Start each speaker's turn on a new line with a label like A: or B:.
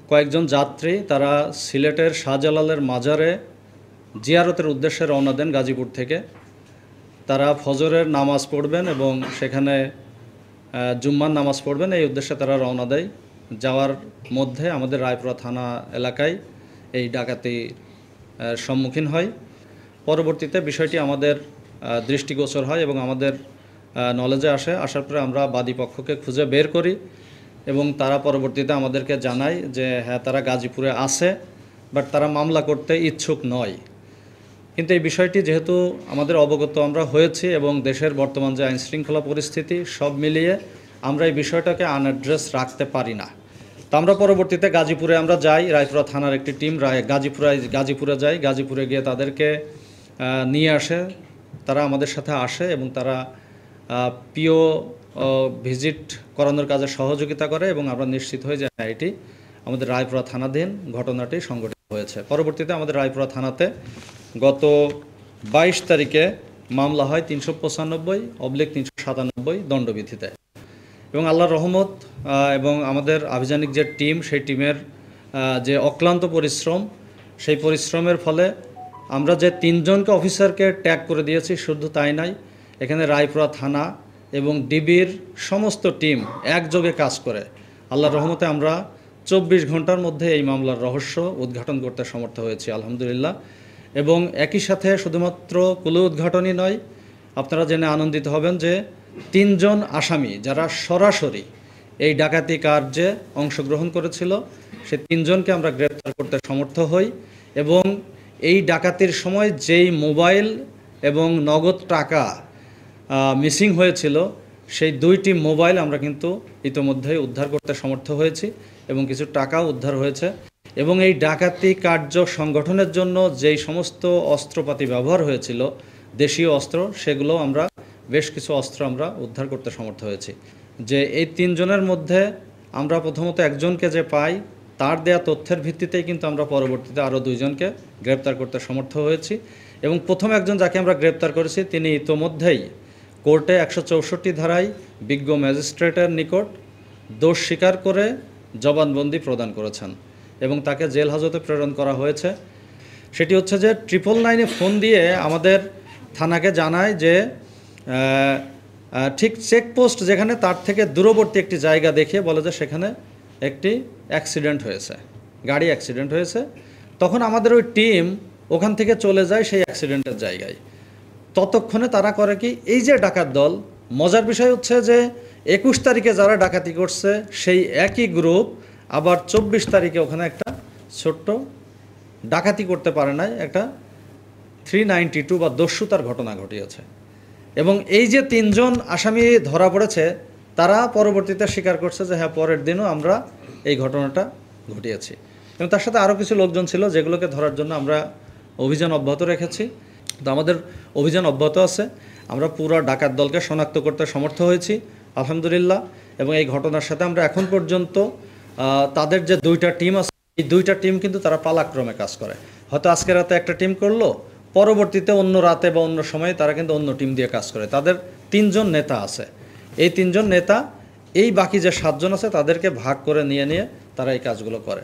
A: কয়েকজন যাত্রী তারা সিলেটের শাহজালালের মাজারে জিয়ারতের উদ্দেশ্যে রওনা দেন গাজীপুর থেকে। তারা ফজরের নামাজ পড়বেন এবং সেখানে জুম্মার নামাজ পড়বেন, এই উদ্দেশ্যে তারা রওনা দেয়। যাওয়ার মধ্যে আমাদের রায়পুরা থানা এলাকায় এই ডাকাতি সম্মুখীন হয়। পরবর্তীতে বিষয়টি আমাদের দৃষ্টিগোচর হয় এবং আমাদের নলেজে আসার পরে আমরা বাদী পক্ষকে খুঁজে বের করি এবং তারা পরবর্তীতে আমাদেরকে জানায় যে হ্যাঁ, তারা গাজীপুরে আছে, বাট তারা মামলা করতে ইচ্ছুক নয়। কিন্তু এই বিষয়টি যেহেতু আমাদের অবগত আমরা হয়েছি এবং দেশের বর্তমান যে আইনশৃঙ্খলা পরিস্থিতি সব মিলিয়ে আমরা এই বিষয়টাকে আনঅ্যাড্রেস রাখতে পারি না। তো আমরা পরবর্তীতে গাজীপুরে আমরা যাই, রায়পুরা থানার একটি টিম গাজীপুরে যাই। গাজীপুরে গিয়ে তাদেরকে নিয়ে আসে, তারা আমাদের সাথে আসে এবং তারা পিও ভিজিট করানোর কাজে সহযোগিতা করে এবং আমরা নিশ্চিত হই যে এটি আমাদের রায়পুরা থানাধীন ঘটনাটি সংঘটিত হয়েছে। পরবর্তীতে আমাদের রায়পুরা থানাতে গত 22 তারিখে মামলা হয় 395/397 দণ্ডবিধিতে এবং আল্লাহর রহমত এবং আমাদের আভিযানিক যে টিম, সেই টিমের যে অক্লান্ত পরিশ্রম, সেই পরিশ্রমের ফলে আমরা যে 3 জনকে অফিসারকে ট্যাগ করে দিয়েছি, শুধু তাই নাই, এখানে রায়পুরা থানা এবং ডিবির সমস্ত টিম একযোগে কাজ করে আল্লাহর রহমতে আমরা 24 ঘন্টার মধ্যে এই মামলার রহস্য উদ্ঘাটন করতে সমর্থ হয়েছি, আলহামদুলিল্লাহ। এবং একই সাথে শুধুমাত্র কুলু উদ্ঘাটনই নয়, আপনারা জেনে আনন্দিত হবেন যে 3 জন আসামি যারা সরাসরি এই ডাকাতি কার্যে অংশগ্রহণ করেছিল, সে 3 জনকে আমরা গ্রেপ্তার করতে সমর্থ হই এবং এই ডাকাতির সময় যেই মোবাইল এবং নগদ টাকা মিসিং হয়েছিল, সেই 2টি মোবাইল আমরা কিন্তু ইতোমধ্যেই উদ্ধার করতে সমর্থ হয়েছি এবং কিছু টাকাও উদ্ধার হয়েছে। এবং এই ডাকাতি কার্য সংগঠনের জন্য যেই সমস্ত অস্ত্রপাতি ব্যবহার হয়েছিল, দেশীয় অস্ত্র, সেগুলো আমরা বেশ কিছু অস্ত্র আমরা উদ্ধার করতে সমর্থ হয়েছি। যে এই 3 জনের মধ্যে আমরা প্রথমত একজনকে যে পাই, তার দেয়া তথ্যের ভিত্তিতেই কিন্তু আমরা পরবর্তীতে আরও 2 জনকে গ্রেপ্তার করতে সমর্থ হয়েছি এবং প্রথম একজন যাকে আমরা গ্রেপ্তার করেছি তিনি ইতোমধ্যেই কোর্টে 164 ধারায় বিজ্ঞ ম্যাজিস্ট্রেটের নিকট দোষ স্বীকার করে জবানবন্দি প্রদান করেছেন এবং তাকে জেল হাজতে প্রেরণ করা হয়েছে। সেটি হচ্ছে যে 999-এ ফোন দিয়ে আমাদের থানাকে জানায় যে ঠিক চেকপোস্ট যেখানে, তার থেকে দূরবর্তী একটি জায়গা দেখিয়ে বলে যে সেখানে একটি অ্যাক্সিডেন্ট হয়েছে, গাড়ি অ্যাক্সিডেন্ট হয়েছে। তখন আমাদের ওই টিম ওখান থেকে চলে যায় সেই অ্যাক্সিডেন্টের জায়গায়। ততক্ষণে তারা করে কি, এই যে ডাকাত দল, মজার বিষয় হচ্ছে যে 21 তারিখে যারা ডাকাতি করছে সেই একই গ্রুপ আবার 24 তারিখে ওখানে একটা ছোট্ট ডাকাতি করতে পারে নাই, একটা 392 বা দস্যুতার ঘটনা ঘটিয়েছে। এবং এই যে 3 জন আসামি ধরা পড়েছে, তারা পরবর্তীতে স্বীকার করছে যে হ্যাঁ, পরের দিনও আমরা এই ঘটনাটা ঘটিয়েছি এবং তার সাথে আরও কিছু লোকজন ছিল যেগুলোকে ধরার জন্য আমরা অভিযান অব্যাহত রেখেছি। তো আমাদের অভিযান অব্যাহত আছে, আমরা পুরো ডাকাত দলকে শনাক্ত করতে সমর্থ হয়েছি, আলহামদুলিল্লাহ। এবং এই ঘটনার সাথে আমরা এখন পর্যন্ত তাদের যে 2টা টিম আছে, এই 2টা টিম কিন্তু তারা পালাক্রমে কাজ করে। হয়তো আজকে রাতে একটা টিম করলো, পরবর্তীতে অন্য রাতে বা অন্য সময়ে তারা কিন্তু অন্য টিম দিয়ে কাজ করে। তাদের 3 জন নেতা আছে, এই 3 জন নেতা এই বাকি যে 7 জন আছে তাদেরকে ভাগ করে নিয়ে তারা এই কাজগুলো করে।